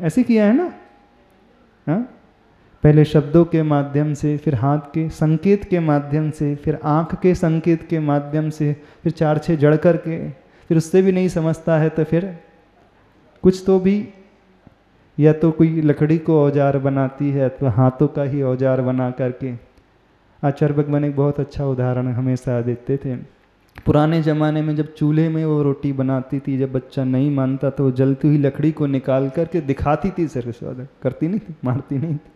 ऐसे किया है ना? हाँ, पहले शब्दों के माध्यम से, फिर हाथ के संकेत के माध्यम से, फिर आँख के संकेत के माध्यम से, फिर 4-6 जड़ करके, फिर उससे भी नहीं समझता है तो फिर कुछ तो भी, या तो कोई लकड़ी को औजार बनाती है अथवा हाथों का ही औजार बना करके। आचार्य भगवान एक बहुत अच्छा उदाहरण हमेशा देते थे। पुराने ज़माने में जब चूल्हे में वो रोटी बनाती थी, जब बच्चा नहीं मानता तो जलती हुई लकड़ी को निकाल करके दिखाती थी, सर्वस्वाद करती नहीं थी, मारती नहीं थी।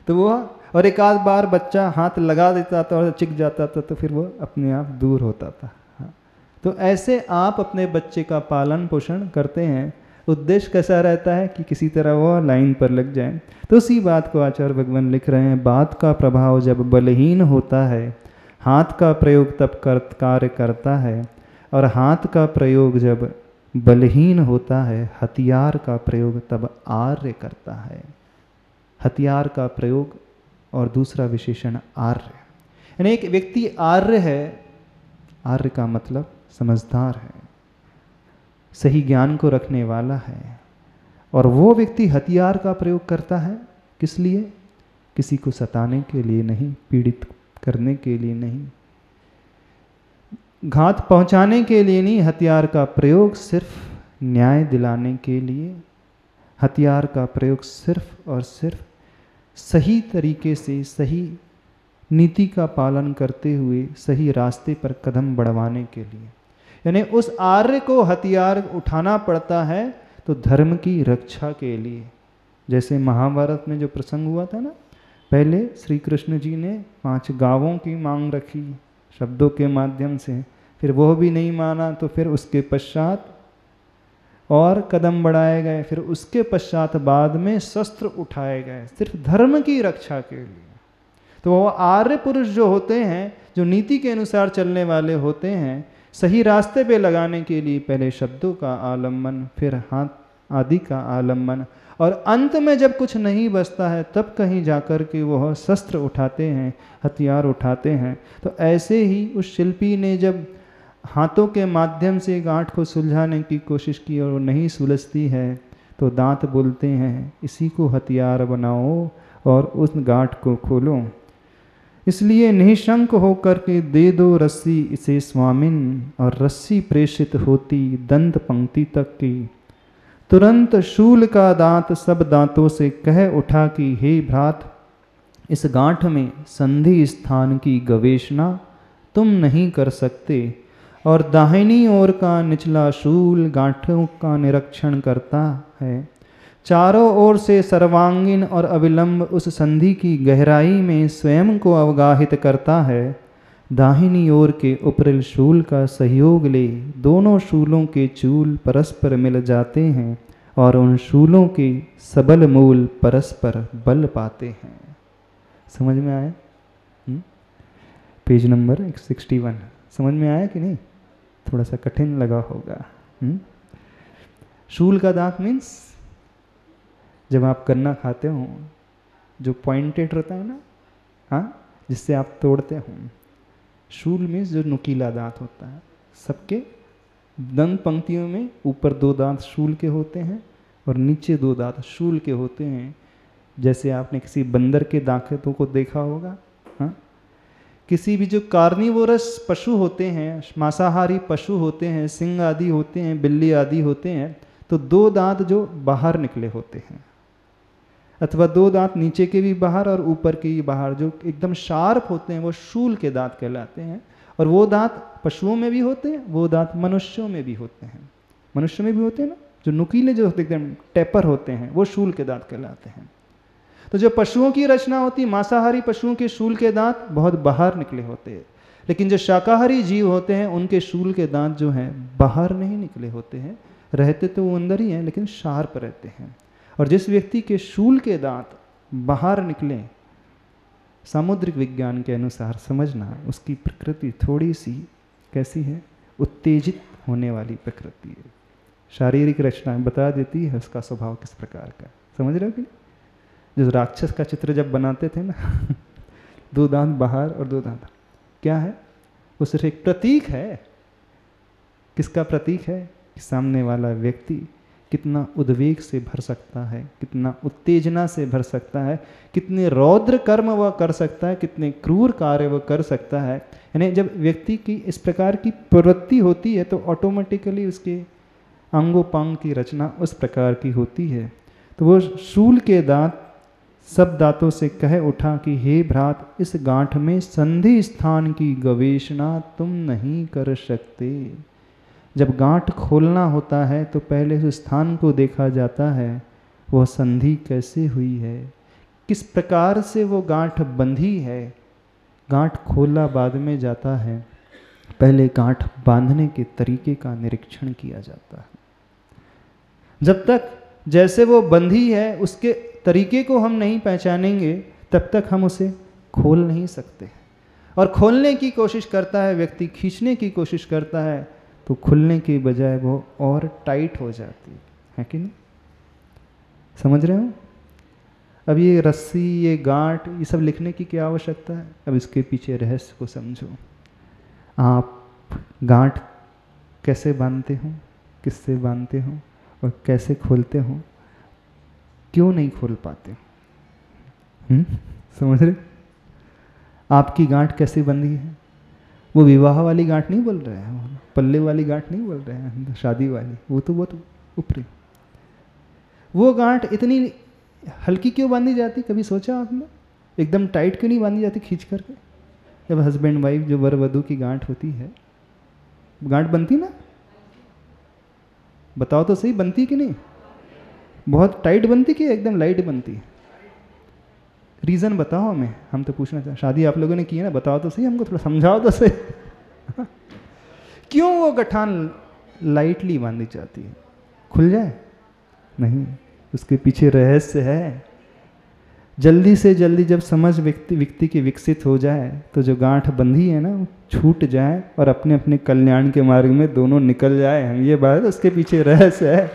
तो वो, और एक आध बार बच्चा हाथ लगा देता था और चिक जाता था तो फिर वो अपने आप दूर होता था। हाँ, तो ऐसे आप अपने बच्चे का पालन पोषण करते हैं, उद्देश्य कैसा रहता है कि किसी तरह वो लाइन पर लग जाए। तो उसी बात को आचार्य भगवान लिख रहे हैं, बात का प्रभाव जब बलहीन होता है, हाथ का प्रयोग तब कार्य करता है, और हाथ का प्रयोग जब बलहीन होता है, हथियार का प्रयोग तब आर्य करता है। हथियार का प्रयोग और दूसरा विशेषण आर्य, यानी एक व्यक्ति आर्य है, आर्य का मतलब समझदार है, सही ज्ञान को रखने वाला है, और वो व्यक्ति हथियार का प्रयोग करता है किस लिए? किसी को सताने के लिए नहीं, पीड़ित करने के लिए नहीं, घात पहुंचाने के लिए नहीं। हथियार का प्रयोग सिर्फ न्याय दिलाने के लिए, हथियार का प्रयोग सिर्फ और सिर्फ सही तरीके से, सही नीति का पालन करते हुए सही रास्ते पर कदम बढ़वाने के लिए। यानी उस आर्य को हथियार उठाना पड़ता है तो धर्म की रक्षा के लिए। जैसे महाभारत में जो प्रसंग हुआ था ना, पहले श्री कृष्ण जी ने 5 गावों की मांग रखी शब्दों के माध्यम से, फिर वह भी नहीं माना तो फिर उसके पश्चात और कदम बढ़ाए गए, फिर उसके पश्चात बाद में शस्त्र उठाए गए सिर्फ धर्म की रक्षा के लिए। तो वो आर्य पुरुष जो होते हैं, जो नीति के अनुसार चलने वाले होते हैं, सही रास्ते पे लगाने के लिए पहले शब्दों का आलम्बन, फिर हाथ आदि का आलम्बन, और अंत में जब कुछ नहीं बचता है तब कहीं जाकर के वह शस्त्र उठाते हैं, हथियार उठाते हैं। तो ऐसे ही उस शिल्पी ने जब हाथों के माध्यम से गांठ को सुलझाने की कोशिश की और वो नहीं सुलझती है तो दांत बोलते हैं इसी को हथियार बनाओ और उस गांठ को खोलो। इसलिए निशंक होकर के दे दो रस्सी इसे स्वामिन, और रस्सी प्रेषित होती दंत पंक्ति तक की। तुरंत शूल का दांत सब दांतों से कह उठा कि हे भ्रात, इस गांठ में संधि स्थान की गवेषणा तुम नहीं कर सकते, और दाहिनी ओर का निचला शूल गांठों का निरीक्षण करता है। चारों ओर से सर्वांगीण और अविलंब उस संधि की गहराई में स्वयं को अवगाहित करता है। दाहिनी ओर के उपरिल शूल का सहयोग ले दोनों शूलों के चूल परस्पर मिल जाते हैं और उन शूलों के सबल मूल परस्पर बल पाते हैं। समझ में आया? पेज नंबर 61 समझ में आया कि नहीं? थोड़ा सा कठिन लगा होगा। शूल का दांत मीन्स जब आप गन्ना खाते हो जो पॉइंटेड रहता है ना, हाँ, जिससे आप तोड़ते हो। शूल मीन्स जो नुकीला दांत होता है। सबके दंत पंक्तियों में ऊपर 2 दांत शूल के होते हैं और नीचे 2 दांत शूल के होते हैं। जैसे आपने किसी बंदर के दांतों को देखा होगा, हाँ, किसी भी जो कार्निवोरस पशु होते हैं, मांसाहारी पशु होते हैं, सिंह आदि होते हैं, बिल्ली आदि होते हैं, तो 2 दांत जो बाहर निकले होते हैं, अथवा 2 दांत नीचे के भी बाहर और ऊपर के भी बाहर, जो एकदम शार्प होते हैं, वो शूल के दांत कहलाते हैं। और वो दांत पशुओं में भी होते हैं, वो दांत मनुष्यों में भी होते हैं। मनुष्य में भी होते हैं ना, जो नुकीले जो एकदम टेपर होते हैं, वो शूल के दांत कहलाते हैं। तो जो पशुओं की रचना होती, मांसाहारी पशुओं के शूल के दांत बहुत बाहर निकले होते हैं, लेकिन जो शाकाहारी जीव होते हैं उनके शूल के दांत जो हैं बाहर नहीं निकले होते हैं, रहते तो वो अंदर ही हैं लेकिन शार्प रहते हैं। और जिस व्यक्ति के शूल के दांत बाहर निकले, सामुद्रिक विज्ञान के अनुसार समझना, उसकी प्रकृति थोड़ी सी कैसी है, उत्तेजित होने वाली प्रकृति है। शारीरिक रचना बता देती है उसका स्वभाव किस प्रकार का। समझ रहे हो कि जो राक्षस का चित्र जब बनाते थे ना 2 दांत बाहर और 2 दांत, क्या है वो? सिर्फ एक प्रतीक है। किसका प्रतीक है? कि सामने वाला व्यक्ति कितना उद्वेग से भर सकता है, कितना उत्तेजना से भर सकता है, कितने रौद्र कर्म वह कर सकता है, कितने क्रूर कार्य वह कर सकता है। यानी जब व्यक्ति की इस प्रकार की प्रवृत्ति होती है तो ऑटोमेटिकली उसके अंगोपांग की रचना उस प्रकार की होती है। तो वो शूल के दांत सब दांतों से कह उठा कि हे भ्रात, इस गांठ में संधि स्थान की गवेषणा तुम नहीं कर सकते। जब गांठ खोलना होता है तो पहले उस स्थान को देखा जाता है, वह संधि कैसे हुई है, किस प्रकार से वो गांठ बंधी है। गांठ खोला बाद में जाता है, पहले गांठ बांधने के तरीके का निरीक्षण किया जाता है। जब तक जैसे वो बंधी है उसके तरीके को हम नहीं पहचानेंगे तब तक हम उसे खोल नहीं सकते। और खोलने की कोशिश करता है व्यक्ति, खींचने की कोशिश करता है, तो खुलने की बजाय वो और टाइट हो जाती है कि नहीं? समझ रहे हो? अब ये रस्सी, ये गांठ, ये सब लिखने की क्या आवश्यकता है? अब इसके पीछे रहस्य को समझो। आप गांठ कैसे बांधते हो, किससे बांधते हो और कैसे खोलते हो, क्यों नहीं खोल पाते? समझ रहे? आपकी गांठ कैसे बंधी है? वो विवाह वाली गांठ नहीं बोल रहे हैं, पल्ले वाली गांठ नहीं बोल रहे हैं, शादी वाली, वो तो बहुत ऊपरी। वो गांठ इतनी हल्की क्यों बांधी जाती, कभी सोचा आपने? एकदम टाइट क्यों नहीं बांधी जाती खींच करके? जब हस्बैंड वाइफ, जो वर वधू की गांठ होती है, गांठ बनती ना? बताओ तो सही, बनती कि नहीं? बहुत टाइट बनती कि एकदम लाइट बनती? रीज़न बताओ हमें, हम तो पूछना चाहते। शादी आप लोगों ने की है ना, बताओ तो सही, हमको थोड़ा समझाओ तो सही। क्यों वो गठान लाइटली बांधी जाती है? खुल जाए? नहीं, उसके पीछे रहस्य है। जल्दी से जल्दी जब समझ व्यक्ति की विकसित हो जाए तो जो गांठ बंधी है ना, छूट जाए और अपने अपने कल्याण के मार्ग में दोनों निकल जाए। हम ये बात, उसके पीछे रहस्य है।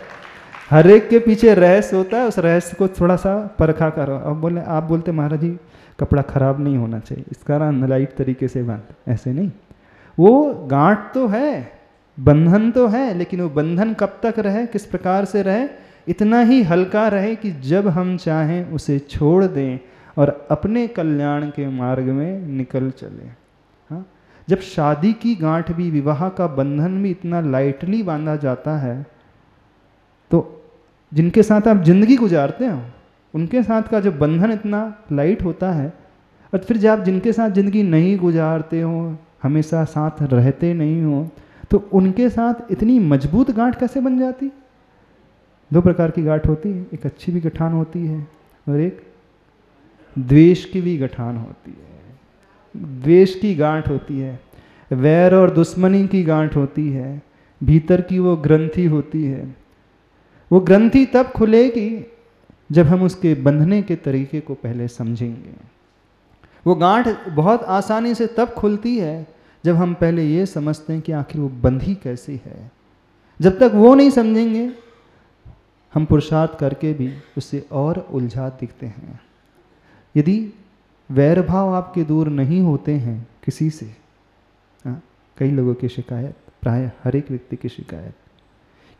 हर एक के पीछे रहस्य होता है, उस रहस्य को थोड़ा सा परखा करो। अब आप बोलते महाराज जी कपड़ा खराब नहीं होना चाहिए, इस कारण लाइट तरीके से बांध, ऐसे नहीं। वो गांठ तो है, बंधन तो है, लेकिन वो बंधन कब तक रहे, किस प्रकार से रहे? इतना ही हल्का रहे कि जब हम चाहें उसे छोड़ दें और अपने कल्याण के मार्ग में निकल चले। हाँ, जब शादी की गांठ भी, विवाह का बंधन भी इतना लाइटली बांधा जाता है, तो जिनके साथ आप जिंदगी गुजारते हो उनके साथ का जो बंधन इतना लाइट होता है, और फिर जब आप जिनके साथ जिंदगी नहीं गुजारते हो, हमेशा साथ रहते नहीं हो, तो उनके साथ इतनी मजबूत गांठ कैसे बन जाती? दो प्रकार की गांठ होती है, एक अच्छी भी गठान होती है और एक द्वेष की भी गठान होती है। द्वेष की गांठ होती है, वैर और दुश्मनी की गांठ होती है, भीतर की वो ग्रंथि होती है। वो ग्रंथि तब खुलेगी जब हम उसके बंधने के तरीके को पहले समझेंगे। वो गांठ बहुत आसानी से तब खुलती है जब हम पहले ये समझते हैं कि आखिर वो बंधी कैसी है। जब तक वो नहीं समझेंगे, हम पुरुषार्थ करके भी उससे और उलझा दिखते हैं। यदि वैर भाव आपके दूर नहीं होते हैं किसी से, कई लोगों की शिकायत, प्राय हर एक व्यक्ति की शिकायत,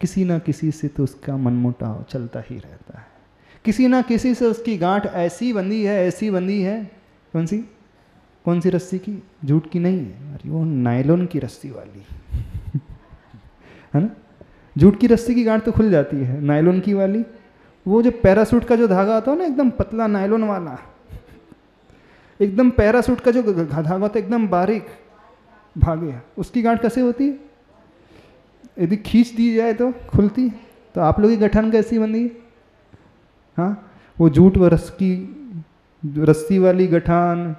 किसी ना किसी से तो उसका मनमुटाव चलता ही रहता है। किसी ना किसी से उसकी गांठ ऐसी बंधी है, ऐसी बंधी है। कौन सी रस्सी की? जूट की नहीं है, अरे वो नायलॉन की रस्सी वाली है ना। जूट की रस्सी की गांठ तो खुल जाती है, नायलॉन की वाली, वो जो पैरासूट का जो धागा आता है ना, एकदम पतला नायलॉन वाला, एकदम पैरासूट का जो धागा होता है एकदम बारीक भागे, उसकी गांठ कैसे होती है? यदि खींच दी जाए तो खुलती। तो आप लोग की गठान कैसी बंधी है? हाँ, वो जूट व रस्सी वाली गठान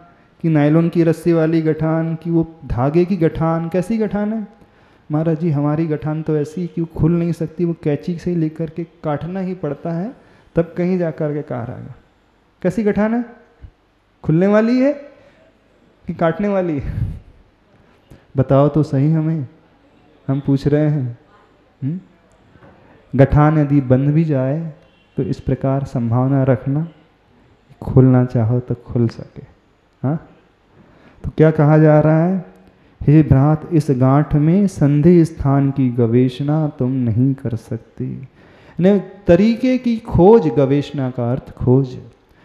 कि नायलॉन की रस्सी वाली गठान कि वो धागे की गठान, कैसी गठान है? महाराज जी हमारी गठान तो ऐसी कि वो खुल नहीं सकती, वो कैंची से लेकर के काटना ही पड़ता है तब कहीं जा कर के कार आएगा। कैसी गठान है? खुलने वाली है कि काटने वाली है? बताओ तो सही हमें, हम पूछ रहे हैं। गठान यदि बंद भी जाए तो इस प्रकार संभावना रखना, खोलना चाहो तो खुल सके। हाँ, तो क्या कहा जा रहा है? हे भ्रात, इस गांठ में संधि स्थान की गवेषणा तुम नहीं कर सकते। ने तरीके की खोज, गवेषणा का अर्थ खोज,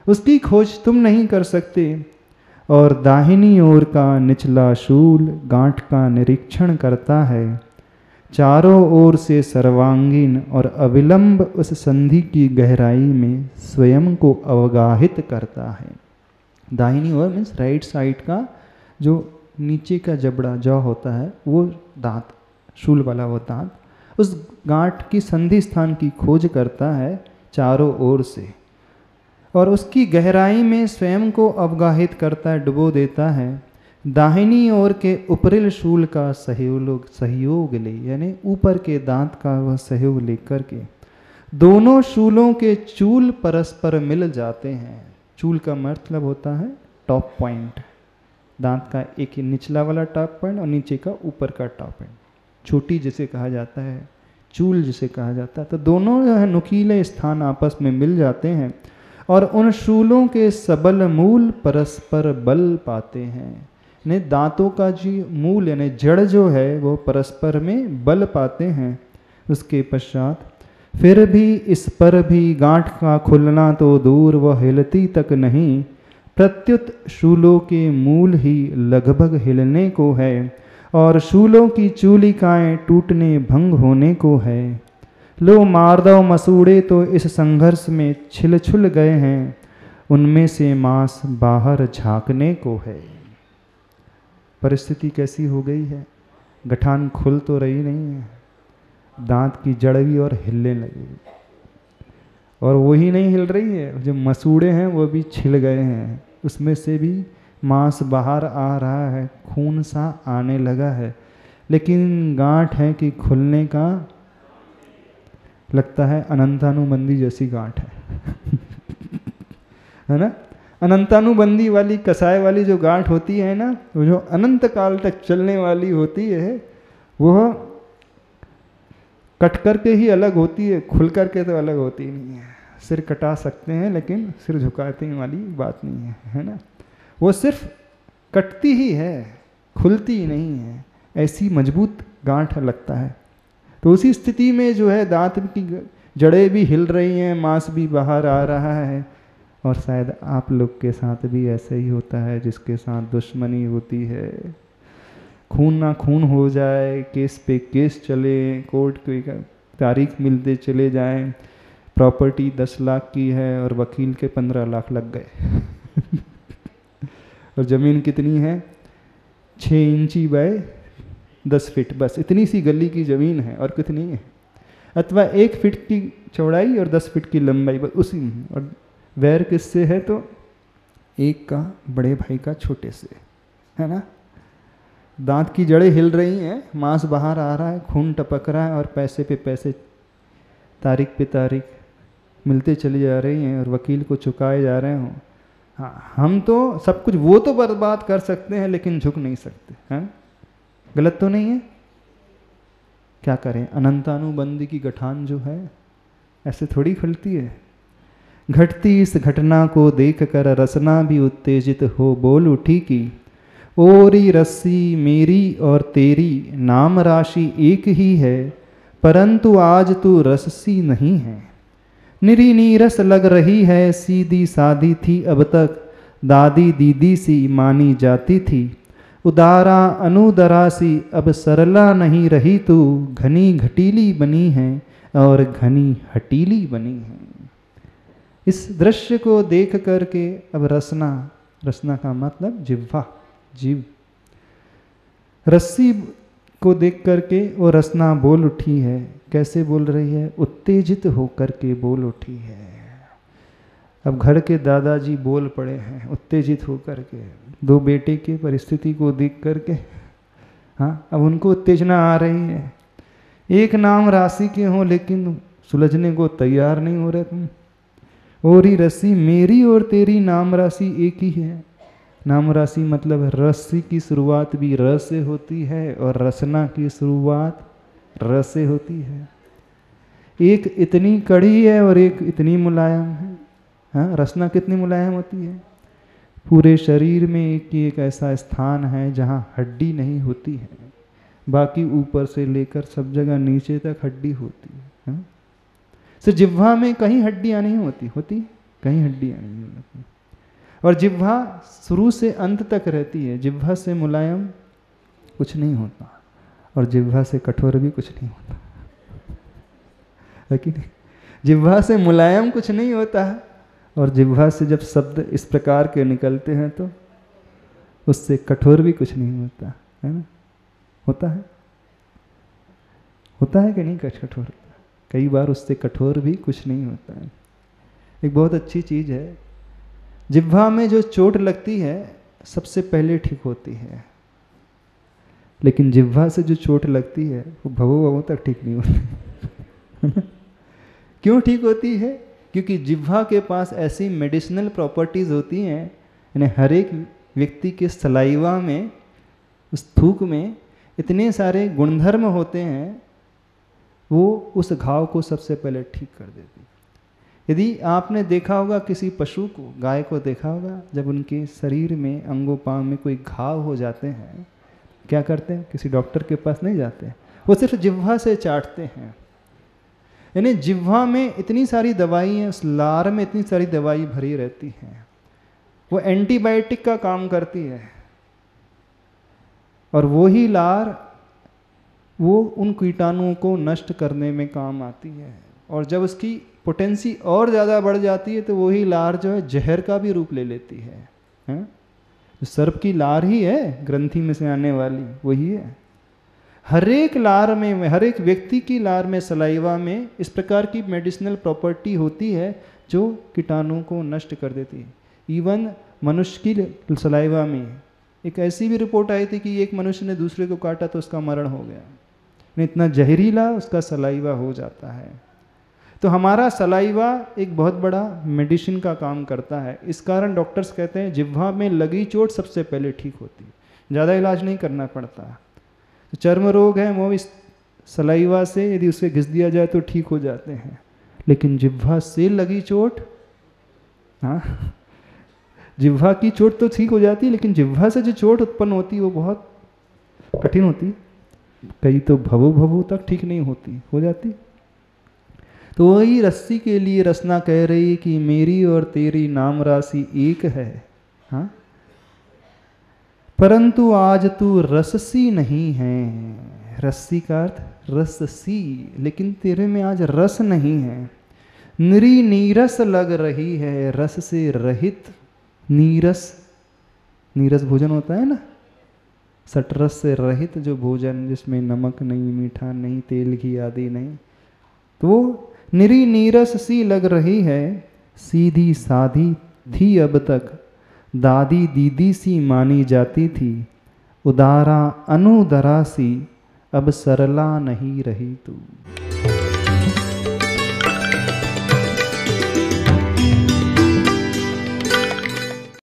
उसकी खोज तुम नहीं कर सकते। और दाहिनी ओर का निचला शूल गांठ का निरीक्षण करता है, चारों ओर से सर्वांगीण और अविलंब उस संधि की गहराई में स्वयं को अवगाहित करता है। दाहिनी ओर मीन्स राइट साइड का जो नीचे का जबड़ा जौ होता है, वो दांत, शूल वाला वो दांत, उस गांठ की संधि स्थान की खोज करता है चारों ओर से, और उसकी गहराई में स्वयं को अवगाहित करता है, डुबो देता है। दाहिनी ओर के उपरिल शूल का सहयोग ले, यानी ऊपर के दांत का वह सहयोग लेकर के दोनों शूलों के चूल परस्पर मिल जाते हैं। चूल का मतलब होता है टॉप पॉइंट, दांत का एक निचला वाला टॉप पॉइंट और नीचे का ऊपर का टॉप पॉइंट, छोटी जिसे कहा जाता है, चूल जिसे कहा जाता है। तो दोनों जो है नुकीले स्थान आपस में मिल जाते हैं और उन शूलों के सबल मूल परस्पर बल पाते हैं। यानी दांतों का जी मूल यानी जड़ जो है वो परस्पर में बल पाते हैं। उसके पश्चात फिर भी इस पर भी गांठ का खुलना तो दूर, वह हिलती तक नहीं, प्रत्युत शूलों के मूल ही लगभग हिलने को है और शूलों की चूलिकाएं टूटने भंग होने को है। लो मारदव मसूड़े तो इस संघर्ष में छिल छुल गए हैं, उनमें से मांस बाहर झांकने को है। परिस्थिति कैसी हो गई है, गठान खुल तो रही नहीं है, दांत की जड़ भी और हिलने लगी, और वही नहीं हिल रही है, जो मसूड़े हैं वो भी छिल गए हैं, उसमें से भी मांस बाहर आ रहा है, खून सा आने लगा है, लेकिन गांठ है कि खुलने का लगता है अनंतानुबंदी जैसी गांठ है ना। अनंतानुबंदी वाली कसाय वाली जो गांठ होती है ना, वो जो अनंत काल तक चलने वाली होती है, वह कट करके ही अलग होती है, खुल करके तो अलग होती नहीं है। सिर कटा सकते हैं लेकिन सिर झुकाने वाली बात नहीं है ना। वो सिर्फ कटती ही है, खुलती ही नहीं है, ऐसी मजबूत गांठ लगता है। तो उसी स्थिति में जो है दांत की जड़ें भी हिल रही हैं, मांस भी बाहर आ रहा है, और शायद आप लोग के साथ भी ऐसे ही होता है, जिसके साथ दुश्मनी होती है, खून ना खून हो जाए, केस पे केस चले, कोर्ट की तारीख मिलते चले जाएं, प्रॉपर्टी 10 लाख की है और वकील के 15 लाख लग गए और ज़मीन कितनी है, 6 इंची बाय 10 फीट, बस इतनी सी गली की ज़मीन है और कितनी है, अथवा 1 फीट की चौड़ाई और 10 फीट की लंबाई, बस उसी में। और वैर किससे है, तो एक का बड़े भाई का छोटे से, है ना। दांत की जड़ें हिल रही हैं, मांस बाहर आ रहा है, खून टपक रहा है, और पैसे पे पैसे, तारीख पे तारीख मिलते चली जा रही हैं और वकील को चुकाए जा रहे हों। हाँ, हम तो सब कुछ वो तो बर्बाद कर सकते हैं लेकिन झुक नहीं सकते हैं। गलत तो नहीं है, क्या करें, अनंतानुबंदी की गठान जो है ऐसे थोड़ी खुलती है। घटती इस घटना को देखकर रसना भी उत्तेजित हो बोल उठी कि ओरी रस्सी मेरी और तेरी नाम राशि एक ही है, परंतु आज तू रस्सी नहीं है। निरी नीरस लग रही है, सीधी सादी थी अब तक, दादी दीदी सी मानी जाती थी, उदारा अनुदरा सी अब सरला नहीं रही तू, घनी घटीली बनी है और घनी हटीली बनी है। इस दृश्य को देख करके अब रसना, रसना का मतलब जिह्वा, जीव, रस्सी को देख करके वो रसना बोल उठी है। कैसे बोल रही है, उत्तेजित होकर के बोल उठी है। अब घर के दादाजी बोल पड़े हैं उत्तेजित होकर के, 2 बेटे की परिस्थिति को देख करके। हाँ, अब उनको उत्तेजना आ रही है। एक नाम राशि के हो लेकिन सुलझने को तैयार नहीं हो रहे तुम। और ही रस्सी मेरी और तेरी नाम राशि एक ही है। नाम राशि मतलब रस्सी की शुरुआत भी र से होती है और रसना की शुरुआत र से होती है। एक इतनी कड़ी है और एक इतनी मुलायम है। हाँ, रसना कितनी मुलायम होती है, पूरे शरीर में एक ऐसा स्थान है जहाँ हड्डी नहीं होती है, बाकी ऊपर से लेकर सब जगह नीचे तक हड्डी होती है। हाँ? सिर्फ जिह्वा में कहीं हड्डियां नहीं होती, होती कहीं हड्डियां नहीं होती। और जिह्वा शुरू से अंत तक रहती है। जिह्वा से मुलायम कुछ नहीं होता और जिह्वा से कठोर भी कुछ नहीं होता, है कि नहीं? जिह्वा से मुलायम कुछ नहीं होता है और जिह्वा से जब शब्द इस प्रकार के निकलते हैं तो उससे कठोर भी कुछ नहीं होता, है ना? होता है, होता है कि नहीं कठोर? कई बार उससे कठोर भी कुछ नहीं होता है। एक बहुत अच्छी चीज़ है, जिह्वा में जो चोट लगती है सबसे पहले ठीक होती है, लेकिन जिह्वा से जो चोट लगती है वो भवों तक ठीक नहीं होती। क्यों ठीक होती है? क्योंकि जिह्वा के पास ऐसी मेडिसिनल प्रॉपर्टीज़ होती हैं, यानी हर एक व्यक्ति के सलाइवा में, उस थूक में इतने सारे गुणधर्म होते हैं, वो उस घाव को सबसे पहले ठीक कर देती। यदि आपने देखा होगा किसी पशु को, गाय को देखा होगा, जब उनके शरीर में अंगों पांव में कोई घाव हो जाते हैं, क्या करते हैं? किसी डॉक्टर के पास नहीं जाते, वो सिर्फ जिह्वा से चाटते हैं। यानी जिह्वा में इतनी सारी दवाई है, उस लार में इतनी सारी दवाई भरी रहती है, वो एंटीबायोटिक का काम करती है। और वो ही लार वो उन कीटाणुओं को नष्ट करने में काम आती है। और जब उसकी पोटेंसी और ज़्यादा बढ़ जाती है तो वही लार जो है जहर का भी रूप ले लेती है, हैं? जो सर्प की लार ही है, ग्रंथि में से आने वाली वही है। हर एक लार में, हर एक व्यक्ति की लार में, सलाइवा में इस प्रकार की मेडिसिनल प्रॉपर्टी होती है जो कीटाणुओं को नष्ट कर देती है। इवन मनुष्य की सलाइवा में एक ऐसी भी रिपोर्ट आई थी कि एक मनुष्य ने दूसरे को काटा तो उसका मरण हो गया, इतना जहरीला उसका सलाइवा हो जाता है। तो हमारा सलाइवा एक बहुत बड़ा मेडिसिन का काम करता है। इस कारण डॉक्टर्स कहते हैं जिह्वा में लगी चोट सबसे पहले ठीक होती है, ज़्यादा इलाज नहीं करना पड़ता। तो चर्म रोग है वो इस सलाइवा से यदि उसे घिस दिया जाए तो ठीक हो जाते हैं, लेकिन जिह्वा से लगी चोट, हाँ, जिह्वा की चोट तो ठीक हो जाती है, लेकिन जिह्वा से जो चोट उत्पन्न होती है वो बहुत कठिन होती है। कई तो भवों तक ठीक नहीं होती, हो जाती। तो वही रस्सी के लिए रसना कह रही कि मेरी और तेरी नाम राशि एक है, हाँ, परंतु आज तू रससी नहीं है। रस्सी का अर्थ रससी, लेकिन तेरे में आज रस नहीं है। निरी नीरस लग रही है, रस से रहित। नीरस, नीरस भोजन होता है ना, सटरस से रहित जो भोजन जिसमें नमक नहीं, मीठा नहीं, तेल घी आदि नहीं, तो वो निरी नीरस सी लग रही है। सीधी साधी थी अब तक, दादी दीदी सी मानी जाती थी। उदारा अनुदरा सी अब सरला नहीं रही तू।